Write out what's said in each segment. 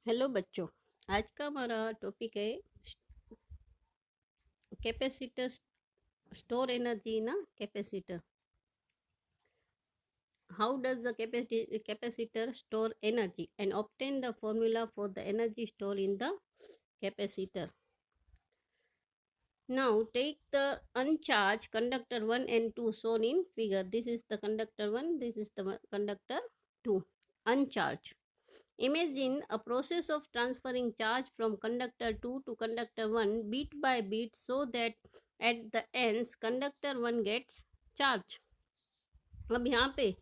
Hello बच्चों। आज का हमारा टॉपिक है कैपेसिटर स्टोर एनर्जी ना capacitor. How does the capacitor store energy and obtain the formula for the energy stored in the capacitor. Now take the uncharged conductor 1 and 2 shown in figure. This is the conductor 1, this is the conductor 2, uncharged. Imagine a process of transferring charge from conductor 2 to conductor 1 bit by bit so that at the ends conductor 1 gets charge. अब यहाँ पे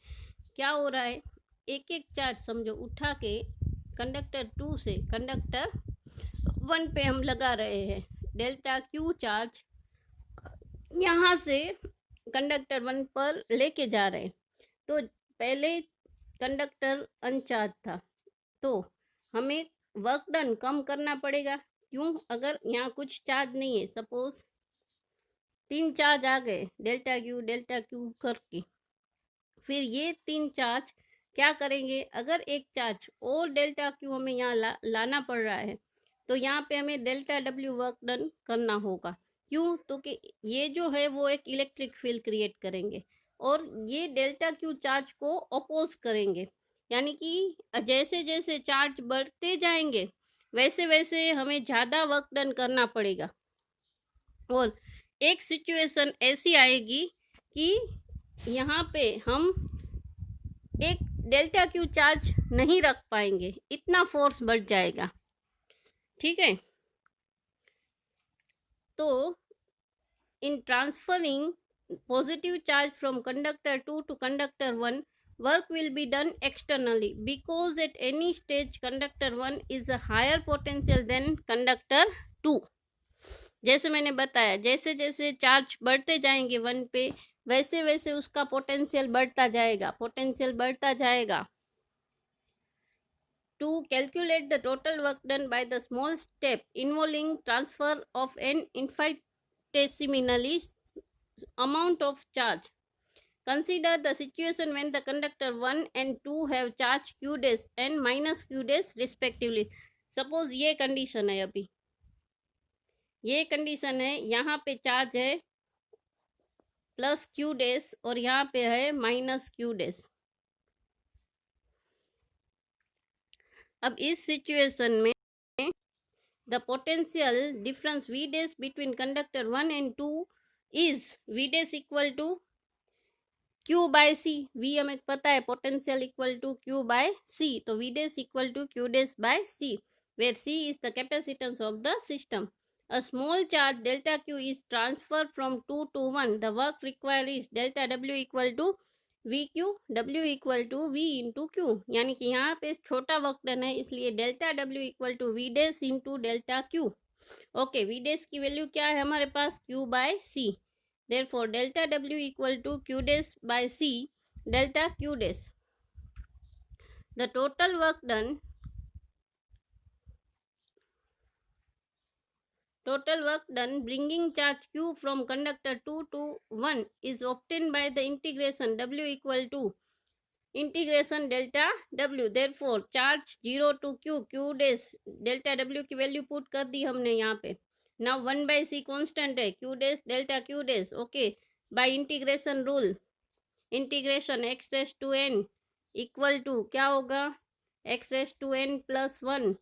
क्या हो रहा है, एक एक charge समझो उठा के कंडक्टर 2 से कंडक्टर 1 पे हम लगा रहे हैं। डेल्टा क्यू चार्ज यहाँ से कंडक्टर 1 पर लेके जा रहे हैं। तो पहले कंडक्टर अनचार्ज था तो हमें वर्क डन कम करना पड़ेगा। क्यों? अगर यहाँ कुछ चार्ज नहीं है, सपोज 3 चार्ज आ गए डेल्टा क्यू करके, फिर ये 3 चार्ज क्या करेंगे, अगर एक चार्ज और डेल्टा क्यू हमें यहाँ लाना पड़ रहा है तो यहाँ पे हमें डेल्टा डब्ल्यू वर्क डन करना होगा। क्यों? तो कि ये जो है वो एक इलेक्ट्रिक फील्ड क्रिएट करेंगे और ये डेल्टा क्यू चार्ज को अपोज करेंगे। यानी कि जैसे जैसे चार्ज बढ़ते जाएंगे वैसे वैसे हमें ज़्यादा वर्क डन करना पड़ेगा। और एक सिचुएशन ऐसी आएगी कि यहाँ पे हम एक डेल्टा क्यू चार्ज नहीं रख पाएंगे, इतना फोर्स बढ़ जाएगा। ठीक है, तो इन transferring positive charge from conductor 2 to conductor 1, work will be done externally because at any stage conductor 1 is a higher potential than conductor 2. जैसे मैंने बताया, जैसे जैसे चार्ज बढ़ते जाएंगे 1 पे वैसे वैसे उसका पोटेंशियल बढ़ता जाएगा। To calculate the total work done by the small step involving transfer of an infinitesimally amount of charge, consider the situation when the conductor 1 and 2 have charge q dash and minus q dash respectively. Suppose ये condition है, अभी ये condition है, यहाँ पे charge है plus Q डेस और यहाँ पे है माइनस क्यू डेस। अब इस सिचुएशन में the potential difference V dash between conductor 1 and 2 is V dash equal to Q by C. V हमें पता है potential equal to Q by C, तो V dash equal to Q dash by C, where C is the capacitance of the system. A small charge delta Q is transferred from 2 to 1. The work required is delta W equal to VQ, W equal to V into Q. यानी कि यहाँ पे छोटा work done है इसलिए delta W equal to V dash into delta Q. Okay, V dash की value क्या है हमारे पास, Q by C. Therefore delta W equal to Q dash by C delta Q dash. The total work done bringing charge Q from conductor 2 to 1 is obtained by the integration W equal to integration delta W. Therefore charge 0 to Q dash delta W की वैल्यू put कर दी हमने यहाँ पे। Now 1 by C constant है, Q dash delta Q dash. Okay, by integration rule integration x raise to n equal to क्या होगा, x raise to n plus 1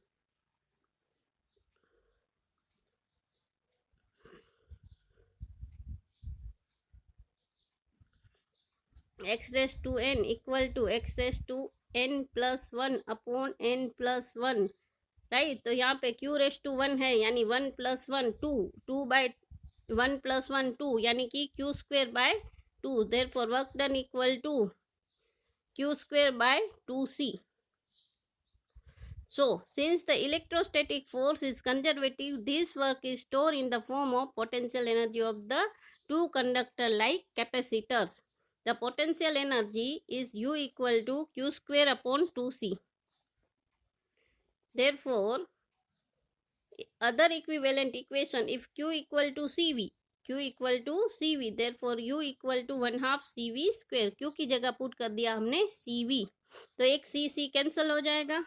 x raise to n equal to x raise to n plus 1 upon n plus 1, right. तो यहाँ पे Q raise to 1 है यानी 1 plus 1 2 bye 1 plus 1 2 यानी कि Q square by 2. Therefore work done equal to Q square by 2c. So, since the electrostatic force is conservative, this work is stored in the form of potential energy of the two conductor-like capacitors. The potential energy is U equal to Q square upon 2C. Therefore, other equivalent equation, if Q equal to CV, therefore U equal to 1/2 CV square. Q की जगह put कर दिया हमने CV, तो एक C cancel हो जाएगा,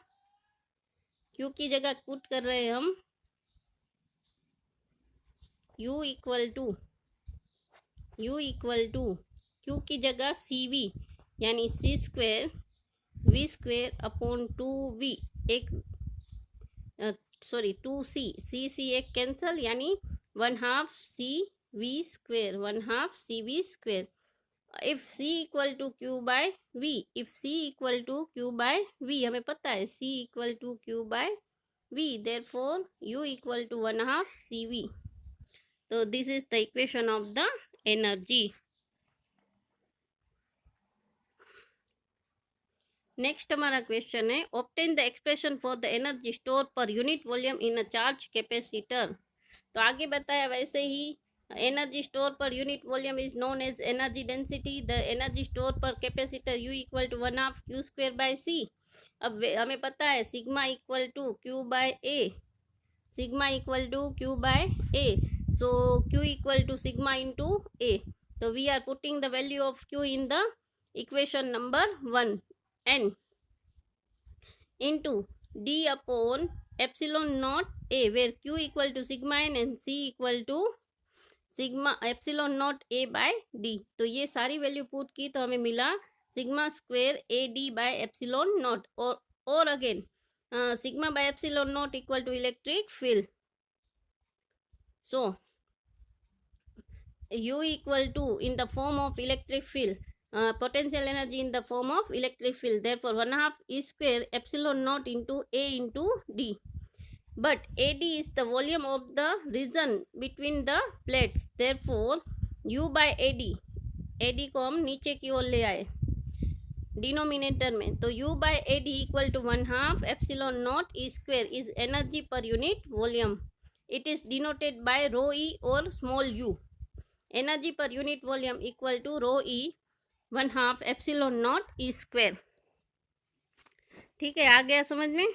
Q की जगह पुट कर रहे हैं हम U इक्वल टू क्यू की जगह CV यानी C² V² अपॉन 2V एक 2C एक कैंसल यानी 1/2 CV², 1/2 CV². If C equal to Q by V, if C equal to Q by V, हमें पता है C equal to Q by V, therefore U equal to 1/2 CV. So this is the equation of the energy. Next हमारा question है obtain the expression for the energy store per unit volume in a charge capacitor. तो आगे बताया वैसे ही energy store per unit volume is known as energy density. The energy store per capacitor U equal to 1/2 Q² by C. अब हमें पता है sigma equal to Q by A, sigma equal to Q by A. So Q equal to sigma into A. तो we are putting the value of Q in the equation number 1 N into D upon epsilon naught A, where Q equal to sigma N and C equal to sigma epsilon naught A by D. तो ये सारी value put की तो हमें मिला sigma square AD by epsilon naught और again sigma by epsilon naught equal to electric field. So U equal to in the form of electric field, potential energy in the form of electric field, therefore 1/2 E square epsilon naught into A into D. But AD is the volume of the region between the plates, therefore U by AD को हम नीचे की ओर ले आए denominator में. तो U by AD equal to 1/2 epsilon naught E square is energy per unit volume. It is denoted by rho E or small u. Energy per unit volume equal to rho E 1/2 epsilon naught E². ठीक है, आ गया समझ में.